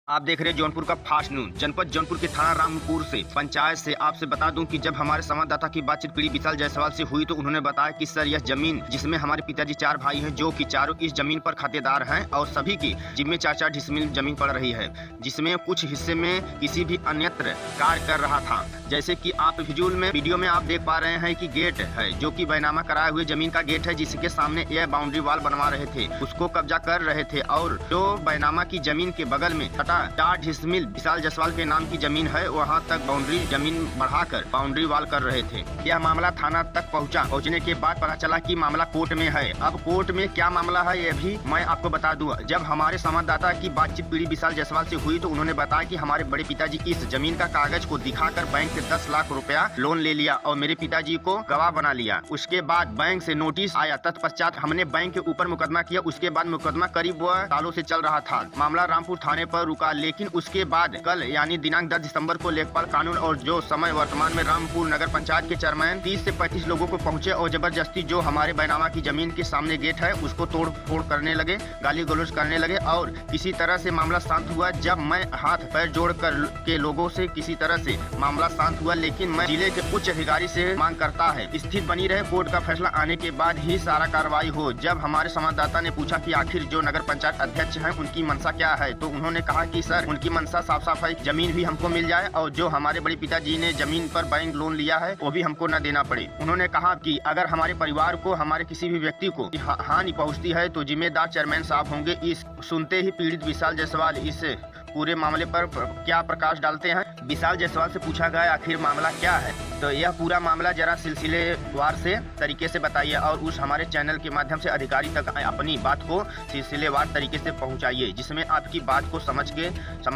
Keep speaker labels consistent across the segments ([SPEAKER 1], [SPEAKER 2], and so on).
[SPEAKER 1] आप देख रहे हैं जौनपुर का फास्ट न्यूज। जनपद जौनपुर के थाना रामपुर से पंचायत से आपसे बता दूं कि जब हमारे संवाददाता की बातचीत पीड़ी विशाल जायसवाल से हुई तो उन्होंने बताया कि सर यह जमीन जिसमें हमारे पिताजी 4 भाई हैं जो कि चारों इस जमीन पर खातेदार हैं और सभी की जिम्मे 4-4 डिसमिल जमीन पड़ रही है, जिसमें कुछ हिस्से में किसी भी अन्यत्र कार्य कर रहा था। जैसे कि आप वीडियो में आप देख पा रहे हैं कि गेट है जो कि बैनामा कराए हुए जमीन का गेट है, जिसके सामने यह बाउंड्री वॉल बनवा रहे थे, उसको कब्जा कर रहे थे और जो बैनामा की जमीन के बगल में 4 डिसमिल विशाल जायसवाल के नाम की जमीन है, वहां तक बाउंड्री जमीन बढ़ाकर बाउंड्री वॉल कर रहे थे। यह मामला थाना तक पहुंचने के बाद पता चला कि मामला कोर्ट में है। अब कोर्ट में क्या मामला है यह भी मैं आपको बता दूं। जब हमारे संवाददाता की बातचीत पीड़ी विशाल जायसवाल से हुई तो उन्होंने बताया कि हमारे बड़े पिताजी इस जमीन का कागज को दिखाकर बैंक से 10 लाख रुपया लोन ले लिया और मेरे पिताजी को गवाह बना लिया। उसके बाद बैंक से नोटिस आया, तत्पश्चात हमने बैंक के ऊपर मुकदमा किया। उसके बाद मुकदमा करीब सालों से चल रहा था। मामला रामपुर थाने पर रुका, लेकिन उसके बाद कल यानी दिनांक 10 दिसंबर को लेखपाल कानून और जो समय वर्तमान में रामपुर नगर पंचायत के चेयरमैन 30 से 35 लोगों को पहुंचे और जबरदस्ती जो हमारे बैनामा की जमीन के सामने गेट है उसको तोड़ फोड़ करने लगे, गाली गलौज करने लगे और किसी तरह से मामला शांत हुआ। जब मैं हाथ पैर जोड़ कर के लोगों से किसी तरह से मामला शांत हुआ, लेकिन मैं जिले के उच्च अधिकारी से मांग करता है स्थिति बनी रहे, कोर्ट का फैसला आने के बाद ही सारा कार्रवाई हो। जब हमारे संवाददाता ने पूछा कि आखिर जो नगर पंचायत अध्यक्ष हैं उनकी मंशा क्या है, तो उन्होंने कहा कि सर उनकी मंशा साफ साफ है, जमीन भी हमको मिल जाए और जो हमारे बड़े पिताजी ने जमीन पर बैंक लोन लिया है वो भी हमको न देना पड़े। उन्होंने कहा कि अगर हमारे परिवार को हमारे किसी भी व्यक्ति को हानि पहुंचती है तो जिम्मेदार चेयरमैन साहब होंगे। इस सुनते ही पीड़ित विशाल जायसवाल इस पूरे मामले पर क्या प्रकाश डालते हैं। विशाल जायसवाल से पूछा गया आखिर मामला क्या है, तो यह पूरा मामला जरा सिलसिलेवार से तरीके से बताइए और उस हमारे चैनल के माध्यम से अधिकारी तक अपनी बात को सिलसिलेवार तरीके से पहुंचाइए, जिसमें आपकी बात को समझ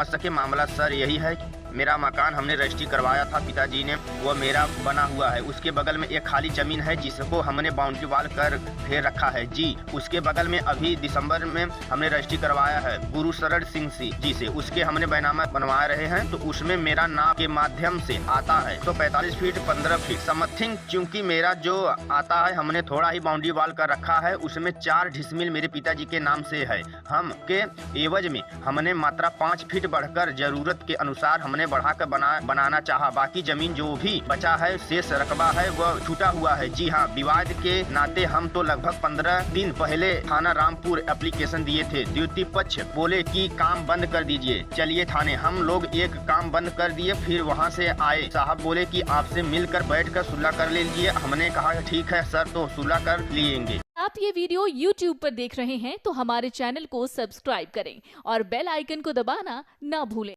[SPEAKER 1] सके। मामला सर यही है, मेरा मकान हमने रजिस्ट्री करवाया था पिताजी ने, वो मेरा बना हुआ है। उसके बगल में एक खाली जमीन है जिसको हमने बाउंड्री वॉल कर घेर रखा है जी। उसके बगल में अभी दिसंबर में हमने रजिस्ट्री करवाया है गुरु शरण सिंह जी से, उसके हमने बैनामा बनवा रहे हैं। तो उसमें मेरा नाम के माध्यम से आता है तो 45 फीट 15 फीट समथिंग, चूंकि मेरा जो आता है हमने थोड़ा ही बाउंड्री वॉल कर रखा है, उसमें 4 डिसमिल मेरे पिताजी के नाम से है। हम के एवज में हमने मात्रा 5 फीट बढ़कर जरूरत के अनुसार हमने बढ़ाकर बनाना चाहा। बाकी जमीन जो भी बचा है शेष रकबा है वह छूटा हुआ है। जी हाँ, विवाद के नाते हम तो लगभग 15 दिन पहले थाना रामपुर एप्लीकेशन दिए थे। द्वितीय पक्ष बोले कि काम बंद कर दीजिए, चलिए थाने। हम लोग एक काम बंद कर दिए, फिर वहाँ से आए, साहब बोले कि आपसे मिलकर बैठकर सुलह कर लीजिए। हमने कहा ठीक है सर, तो सुलह कर लेंगे।
[SPEAKER 2] आप ये वीडियो YouTube पर देख रहे हैं तो हमारे चैनल को सब्सक्राइब करें और बेल आइकन को दबाना ना भूलें।